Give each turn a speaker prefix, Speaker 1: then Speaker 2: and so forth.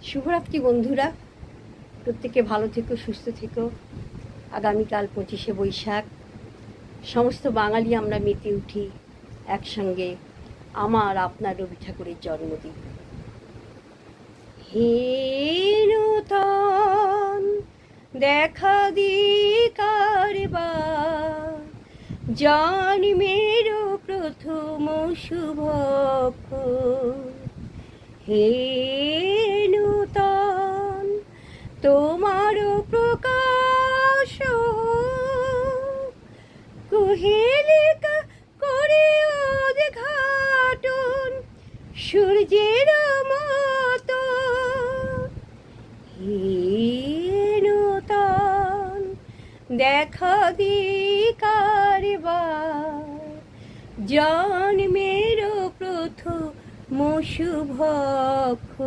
Speaker 1: শুভরাত্রি বন্ধুরা, প্রত্যেকে ভালো থেকো, সুস্থ থেকো। আগামীকাল 25শে বৈশাখ, সমস্ত বাঙালি আমরা মেতে উঠি একসঙ্গে আমার আপনার রবি ঠাকুরের জন্মদিন। হে নূতন দেখা দিকারবার, জন্মের প্রথম শুভক্ষণ। হে নূতন তোমার প্রকাশ, কুহেলিকা করে উদ্ঘাটন সূর্যের মতো। হে নূতন দেখা দিকারবার, জন্মের প্রথম শুভক্ষণ।